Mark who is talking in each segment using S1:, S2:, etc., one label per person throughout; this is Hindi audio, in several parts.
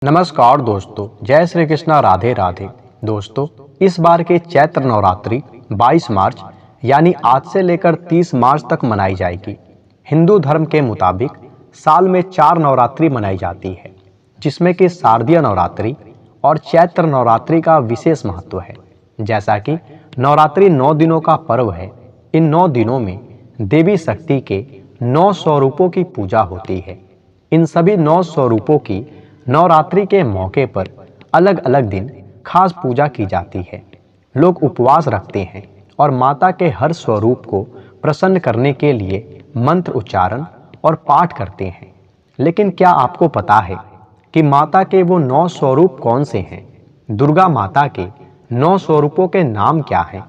S1: नमस्कार दोस्तों, जय श्री कृष्णा, राधे राधे। दोस्तों, इस बार के चैत्र नवरात्रि 22 मार्च यानी आज से लेकर 30 मार्च तक मनाई जाएगी। हिंदू धर्म के मुताबिक साल में 4 नवरात्रि मनाई जाती है, जिसमें कि शारदीय नवरात्रि और चैत्र नवरात्रि का विशेष महत्व है। जैसा कि नवरात्रि 9 दिनों का पर्व है, इन 9 दिनों में देवी शक्ति के 9 स्वरूपों की पूजा होती है। इन सभी 9 स्वरूपों की नवरात्रि के मौके पर अलग अलग दिन खास पूजा की जाती है। लोग उपवास रखते हैं और माता के हर स्वरूप को प्रसन्न करने के लिए मंत्र उच्चारण और पाठ करते हैं। लेकिन क्या आपको पता है कि माता के वो 9 स्वरूप कौन से हैं? दुर्गा माता के 9 स्वरूपों के नाम क्या हैं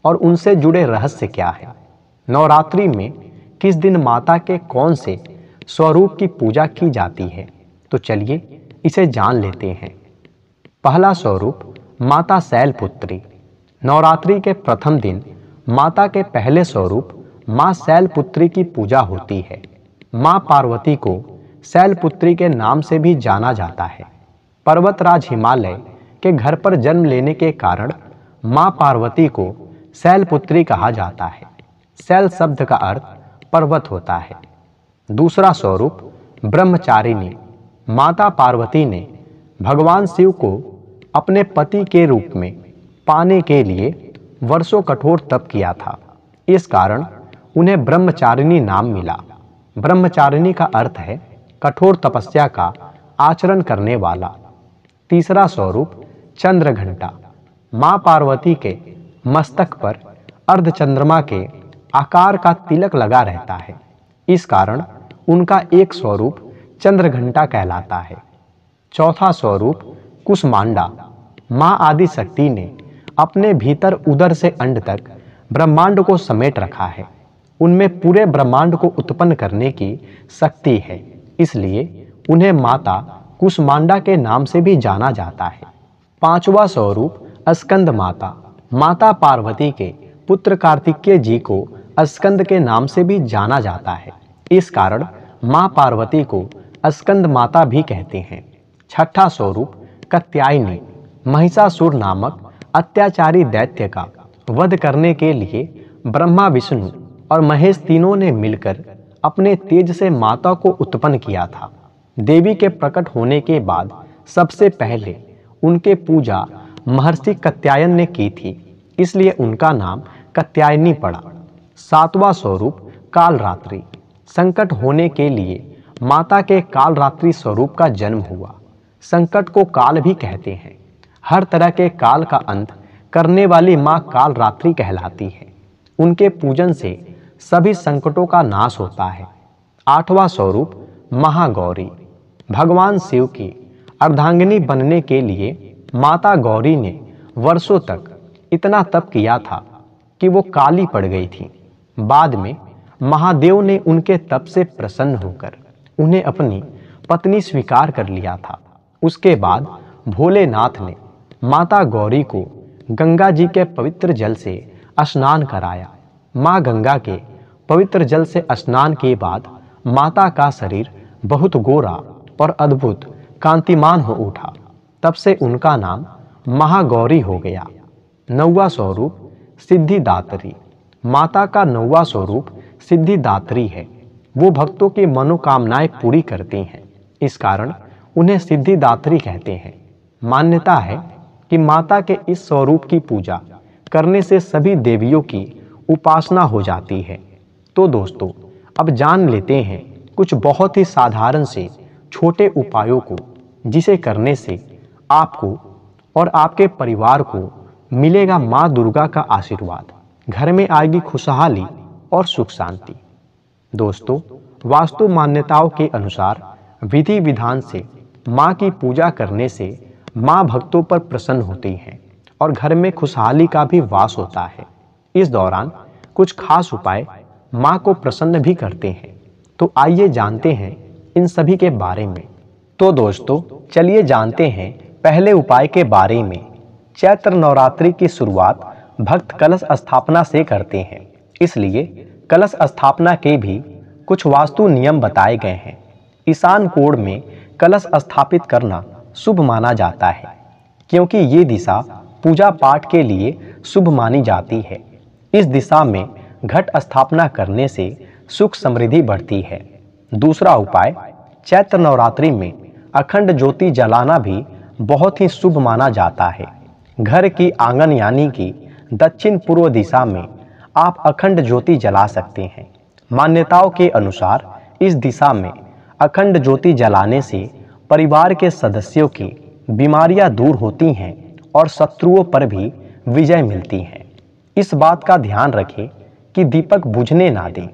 S1: और उनसे जुड़े रहस्य क्या है? नवरात्रि में किस दिन माता के कौन से स्वरूप की पूजा की जाती है? तो चलिए इसे जान लेते हैं। पहला स्वरूप माता शैलपुत्री। नवरात्रि के प्रथम दिन माता के पहले स्वरूप मां शैलपुत्री की पूजा होती है। मां पार्वती को शैलपुत्री के नाम से भी जाना जाता है। पर्वतराज हिमालय के घर पर जन्म लेने के कारण मां पार्वती को शैलपुत्री कहा जाता है। शैल शब्द का अर्थ पर्वत होता है। दूसरा स्वरूप ब्रह्मचारिणी। माता पार्वती ने भगवान शिव को अपने पति के रूप में पाने के लिए वर्षों कठोर तप किया था। इस कारण उन्हें ब्रह्मचारिणी नाम मिला। ब्रह्मचारिणी का अर्थ है कठोर तपस्या का आचरण करने वाला। तीसरा स्वरूप चंद्रघंटा। मां पार्वती के मस्तक पर अर्धचंद्रमा के आकार का तिलक लगा रहता है। इस कारण उनका एक स्वरूप चंद्रघंटा कहलाता है। चौथा स्वरूप कुसमांडा। मां आदि शक्ति ने अपने भीतर उदर से अंड तक ब्रह्मांड को समेट रखा है। उनमें पूरे ब्रह्मांड को उत्पन्न करने की शक्ति है, इसलिए उन्हें माता कुसमांडा के नाम से भी जाना जाता है। पांचवा स्वरूप स्कंद माता। माता पार्वती के पुत्र कार्तिकेय जी को स्कंद के नाम से भी जाना जाता है। इस कारण मां पार्वती को स्कंद माता भी कहते हैं। छठा स्वरूप कात्यायनी। महिषासुर नामक अत्याचारी दैत्य का वध करने के लिए ब्रह्मा, विष्णु और महेश तीनों ने मिलकर अपने तेज से माता को उत्पन्न किया था। देवी के प्रकट होने के बाद सबसे पहले उनके पूजा महर्षि कात्यायन ने की थी, इसलिए उनका नाम कात्यायनी पड़ा। सातवां स्वरूप कालरात्रि। संकट होने के लिए माता के कालरात्रि स्वरूप का जन्म हुआ। संकट को काल भी कहते हैं। हर तरह के काल का अंत करने वाली मां कालरात्रि कहलाती है। उनके पूजन से सभी संकटों का नाश होता है। आठवां स्वरूप महागौरी। भगवान शिव की अर्धांगिनी बनने के लिए माता गौरी ने वर्षों तक इतना तप किया था कि वो काली पड़ गई थी। बाद में महादेव ने उनके तप से प्रसन्न होकर उन्हें अपनी पत्नी स्वीकार कर लिया था। उसके बाद भोलेनाथ ने माता गौरी को गंगा जी के पवित्र जल से स्नान कराया। मां गंगा के पवित्र जल से स्नान के बाद माता का शरीर बहुत गोरा और अद्भुत कांतिमान हो उठा। तब से उनका नाम महागौरी हो गया। नौवां स्वरूप सिद्धिदात्री। माता का 9वां स्वरूप सिद्धिदात्री है। वो भक्तों की मनोकामनाएं पूरी करती हैं, इस कारण उन्हें सिद्धिदात्री कहते हैं। मान्यता है कि माता के इस स्वरूप की पूजा करने से सभी देवियों की उपासना हो जाती है। तो दोस्तों, अब जान लेते हैं कुछ बहुत ही साधारण से छोटे उपायों को, जिसे करने से आपको और आपके परिवार को मिलेगा माँ दुर्गा का आशीर्वाद। घर में आएगी खुशहाली और सुख शांति। दोस्तों, वास्तु मान्यताओं के अनुसार विधि विधान से माँ की पूजा करने से माँ भक्तों पर प्रसन्न होती हैं और घर में खुशहाली का भी वास होता है। इस दौरान कुछ खास उपाय माँ को प्रसन्न भी करते हैं। तो आइए जानते हैं इन सभी के बारे में। तो दोस्तों, चलिए जानते हैं पहले उपाय के बारे में। चैत्र नवरात्रि की शुरुआत भक्त कलश स्थापना से करते हैं, इसलिए कलश स्थापना के भी कुछ वास्तु नियम बताए गए हैं। ईशान कोण में कलश स्थापित करना शुभ माना जाता है, क्योंकि ये दिशा पूजा पाठ के लिए शुभ मानी जाती है। इस दिशा में घट स्थापना करने से सुख समृद्धि बढ़ती है। दूसरा उपाय, चैत्र नवरात्रि में अखंड ज्योति जलाना भी बहुत ही शुभ माना जाता है। घर की आंगन यानी कि दक्षिण पूर्व दिशा में आप अखंड ज्योति जला सकते हैं। मान्यताओं के अनुसार इस दिशा में अखंड ज्योति जलाने से परिवार के सदस्यों की बीमारियां दूर होती हैं और शत्रुओं पर भी विजय मिलती है। इस बात का ध्यान रखें कि दीपक बुझने ना दें।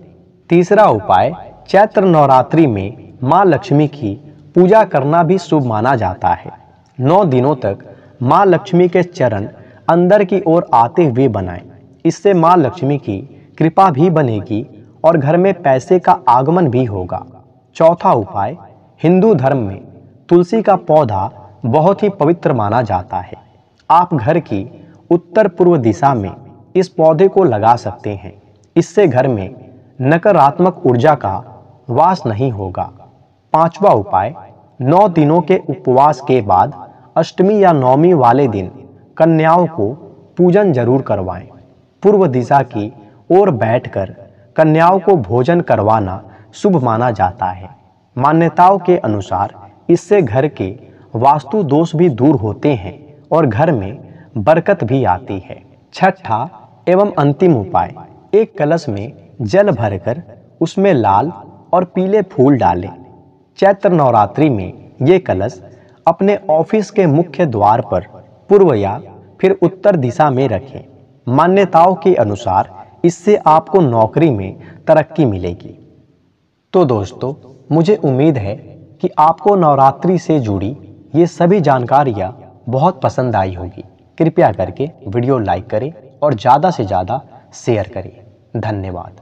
S1: तीसरा उपाय, चैत्र नवरात्रि में मां लक्ष्मी की पूजा करना भी शुभ माना जाता है। 9 दिनों तक मां लक्ष्मी के चरण अंदर की ओर आते हुए बनाएं। इससे मां लक्ष्मी की कृपा भी बनेगी और घर में पैसे का आगमन भी होगा। चौथा उपाय, हिंदू धर्म में तुलसी का पौधा बहुत ही पवित्र माना जाता है। आप घर की उत्तर पूर्व दिशा में इस पौधे को लगा सकते हैं। इससे घर में नकारात्मक ऊर्जा का वास नहीं होगा। पांचवा उपाय, 9 दिनों के उपवास के बाद अष्टमी या नवमी वाले दिन कन्याओं को पूजन जरूर करवाएं। पूर्व दिशा की ओर बैठकर कन्याओं को भोजन करवाना शुभ माना जाता है। मान्यताओं के अनुसार इससे घर के वास्तु दोष भी दूर होते हैं और घर में बरकत भी आती है। छठा एवं अंतिम उपाय, एक कलश में जल भरकर उसमें लाल और पीले फूल डालें। चैत्र नवरात्रि में ये कलश अपने ऑफिस के मुख्य द्वार पर पूर्व या फिर उत्तर दिशा में रखें। मान्यताओं के अनुसार इससे आपको नौकरी में तरक्की मिलेगी। तो दोस्तों, मुझे उम्मीद है कि आपको नवरात्रि से जुड़ी ये सभी जानकारियाँ बहुत पसंद आई होगी। कृपया करके वीडियो लाइक करें और ज़्यादा से ज़्यादा शेयर करें। धन्यवाद।